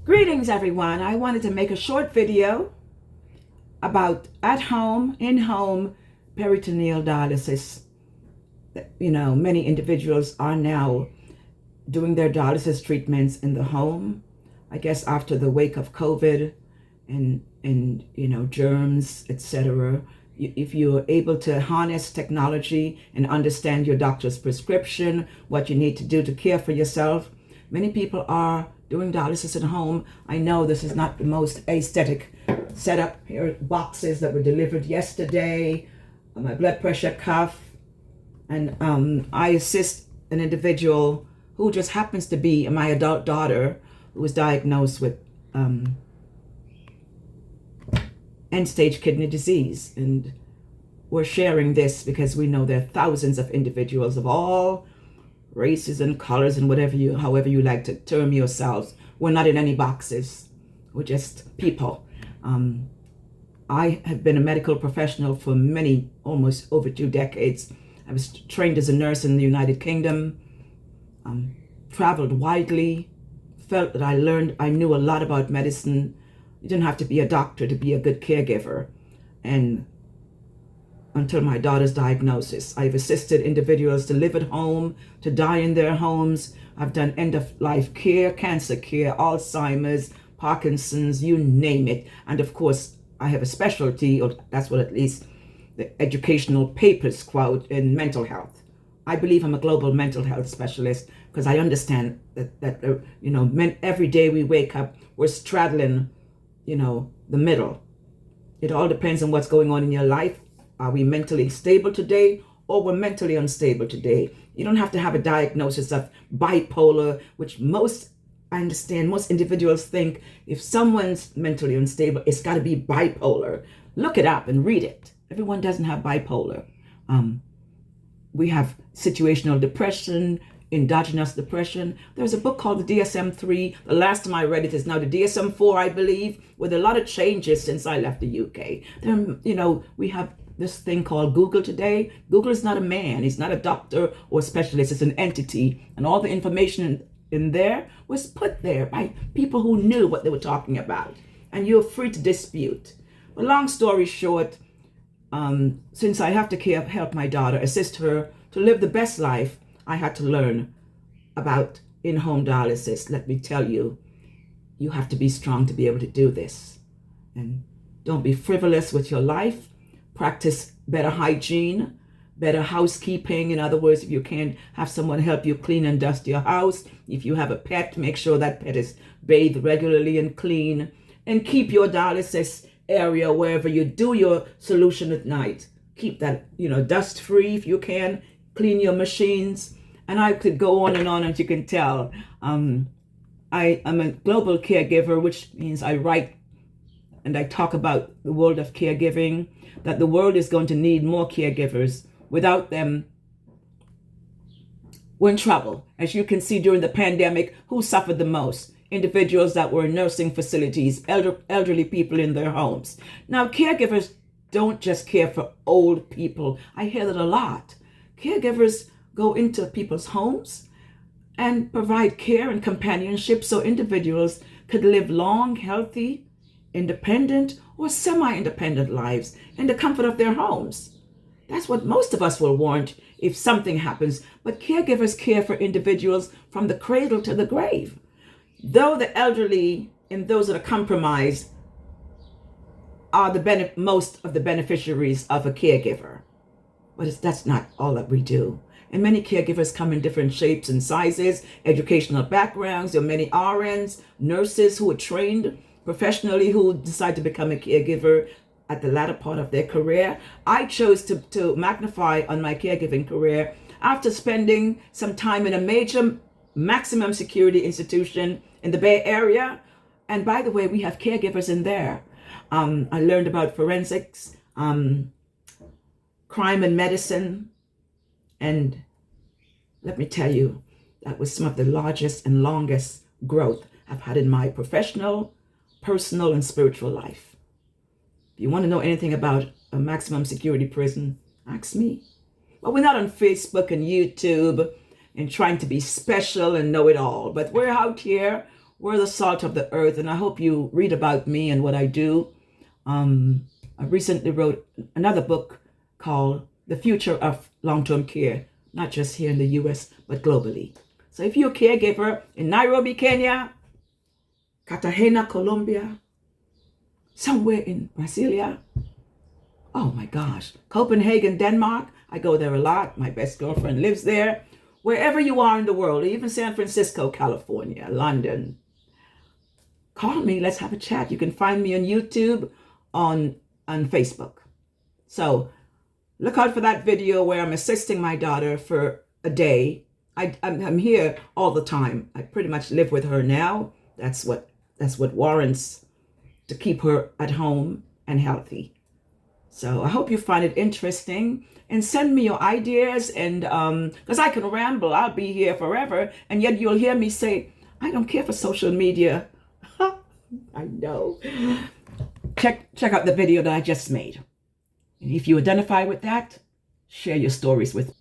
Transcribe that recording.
Greetings, everyone. I wanted to make a short video about at-home, in-home peritoneal dialysis. Many individuals are now doing their dialysis treatments in the home. I guess after the wake of COVID and germs, etc. If you're able to harness technology and understand your doctor's prescription, what you need to do to care for yourself, many people are doing dialysis at home. I know this is not the most aesthetic setup. Here are boxes that were delivered yesterday, my blood pressure cuff, and I assist an individual who just happens to be my adult daughter who was diagnosed with end-stage kidney disease. And we're sharing this because we know there are thousands of individuals of all races and colors and however you like to term yourselves. We're not in any boxes. We're just people. I have been a medical professional for almost over 2 decades. I was trained as a nurse in the United Kingdom, traveled widely, felt that I knew a lot about medicine. You didn't have to be a doctor to be a good caregiver. And until my daughter's diagnosis, I've assisted individuals to live at home, to die in their homes. I've done end-of-life care, cancer care, Alzheimer's, Parkinson's, you name it. And of course, I have a specialty, or that's what at least the educational papers quote, in mental health. I believe I'm a global mental health specialist because I understand that every day we wake up, we're straddling, the middle. It all depends on what's going on in your life. Are we mentally stable today, or we're mentally unstable today? You don't have to have a diagnosis of bipolar, which I understand most individuals think if someone's mentally unstable, it's got to be bipolar. Look it up and read it. Everyone doesn't have bipolar. We have situational depression, endogenous depression. There's a book called the DSM-3. The last time I read it is now the DSM-4, I believe, with a lot of changes since I left the UK. We have this thing called Google today. Google is not a man. He's not a doctor or a specialist. It's an entity. And all the information in there was put there by people who knew what they were talking about. And you're free to dispute. But long story short, since I have to help my daughter, assist her to live the best life, I had to learn about in-home dialysis. Let me tell you, you have to be strong to be able to do this. And don't be frivolous with your life. Practice better hygiene, better housekeeping. In other words, if you can't have someone help you clean and dust your house, if you have a pet, make sure that pet is bathed regularly and clean. And keep your dialysis area wherever you do your solution at night. Keep that, dust free if you can. Clean your machines. And I could go on, as you can tell. I am a global caregiver, which means I write and I talk about the world of caregiving, that the world is going to need more caregivers. Without them, we're in trouble. As you can see during the pandemic, who suffered the most? Individuals that were in nursing facilities, elderly people in their homes. Now, caregivers don't just care for old people. I hear that a lot. Caregivers go into people's homes and provide care and companionship so individuals could live long, healthy, independent or semi-independent lives in the comfort of their homes. That's what most of us will want if something happens. But caregivers care for individuals from the cradle to the grave. Though the elderly and those that are compromised are most of the beneficiaries of a caregiver. But that's not all that we do. And many caregivers come in different shapes and sizes, educational backgrounds. There are many RNs, nurses who are trained professionally who decide to become a caregiver at the latter part of their career. I chose to magnify on my caregiving career after spending some time in a major maximum security institution in the Bay Area. And by the way, we have caregivers in there. I learned about forensics, crime and medicine. And let me tell you, that was some of the largest and longest growth I've had in my professional, personal, and spiritual life. If you want to know anything about a maximum security prison, ask me. But we're not on Facebook and YouTube and trying to be special and know it all. But we're out here we're the salt of the earth, and I hope you read about me and what I do. I recently wrote another book called The Future of Long-Term Care, not just here in the US, but globally. So if you're a caregiver in Nairobi, Kenya, Cartagena, Colombia, somewhere in Brasilia, oh my gosh, Copenhagen, Denmark, I go there a lot. My best girlfriend lives there. Wherever you are in the world, even San Francisco, California, London, call me. Let's have a chat. You can find me on YouTube, on Facebook. So look out for that video where I'm assisting my daughter for a day. I'm here all the time. I pretty much live with her now. That's what warrants to keep her at home and healthy. So I hope you find it interesting, and send me your ideas, and because I can ramble, I'll be here forever, and yet you'll hear me say, I don't care for social media. I know. Check out the video that I just made. And if you identify with that, share your stories with me.